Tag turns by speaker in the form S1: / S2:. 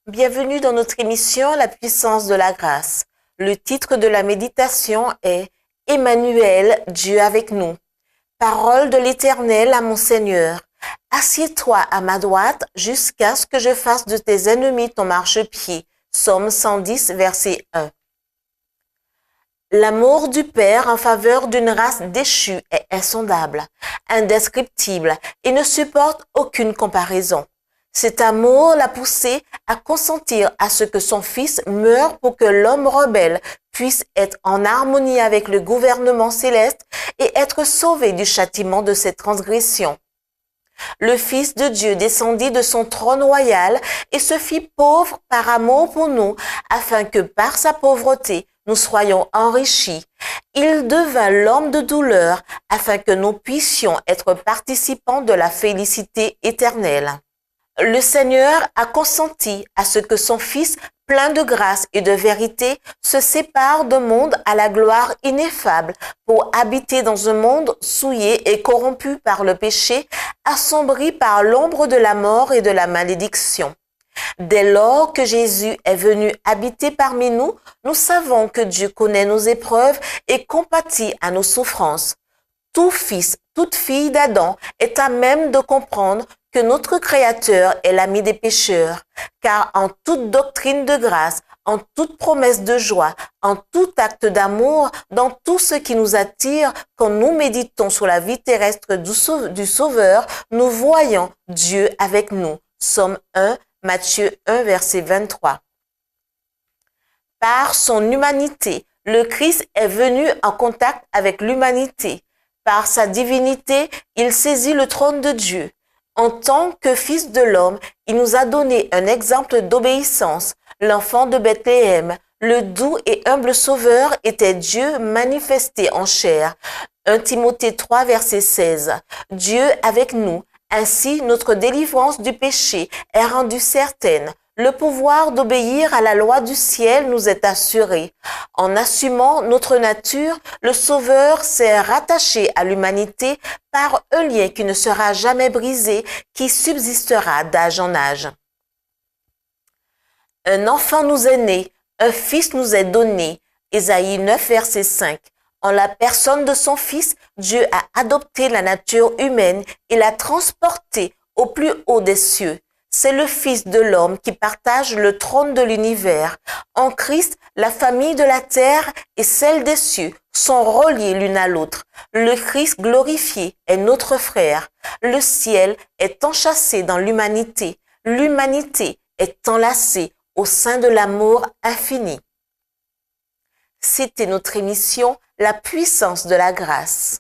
S1: Bienvenue dans notre émission La puissance de la grâce. Le titre de la méditation est Emmanuel, Dieu avec nous. Parole de l'Éternel à mon Seigneur. Assieds-toi à ma droite jusqu'à ce que je fasse de tes ennemis ton marchepied. Psaume 110, verset 1. L'amour du Père en faveur d'une race déchue est insondable, indescriptible et ne supporte aucune comparaison. Cet amour l'a poussé à consentir à ce que son Fils meure pour que l'homme rebelle puisse être en harmonie avec le gouvernement céleste et être sauvé du châtiment de ses transgressions. Le Fils de Dieu descendit de son trône royal et se fit pauvre par amour pour nous, afin que par sa pauvreté, nous soyons enrichis. Il devint l'homme de douleur, afin que nous puissions être participants de la félicité éternelle. Le Seigneur a consenti à ce que son Fils, plein de grâce et de vérité, se sépare d'un monde à la gloire ineffable pour habiter dans un monde souillé et corrompu par le péché, assombri par l'ombre de la mort et de la malédiction. Dès lors que Jésus est venu habiter parmi nous, nous savons que Dieu connaît nos épreuves et compatit à nos souffrances. Tout fils, toute fille d'Adam est à même de comprendre que notre Créateur est l'ami des pécheurs, car en toute doctrine de grâce, en toute promesse de joie, en tout acte d'amour, dans tout ce qui nous attire, quand nous méditons sur la vie terrestre du Sauveur, nous voyons Dieu avec nous. Psaume 1, Matthieu 1, verset 23. Par son humanité, le Christ est venu en contact avec l'humanité. Par sa divinité, il saisit le trône de Dieu. En tant que Fils de l'homme, il nous a donné un exemple d'obéissance. L'enfant de Bethléem, le doux et humble Sauveur, était Dieu manifesté en chair. 1 Timothée 3, verset 16. Dieu avec nous. Ainsi, notre délivrance du péché est rendue certaine. Le pouvoir d'obéir à la loi du ciel nous est assuré. En assumant notre nature, le Sauveur s'est rattaché à l'humanité par un lien qui ne sera jamais brisé, qui subsistera d'âge en âge. Un enfant nous est né, un fils nous est donné. Ésaïe 9, verset 5. En la personne de son Fils, Dieu a adopté la nature humaine et l'a transportée au plus haut des cieux. C'est le Fils de l'homme qui partage le trône de l'univers. En Christ, la famille de la terre et celle des cieux sont reliées l'une à l'autre. Le Christ glorifié est notre frère. Le ciel est enchâssé dans l'humanité. L'humanité est enlacée au sein de l'amour infini. C'était notre émission La puissance de la grâce.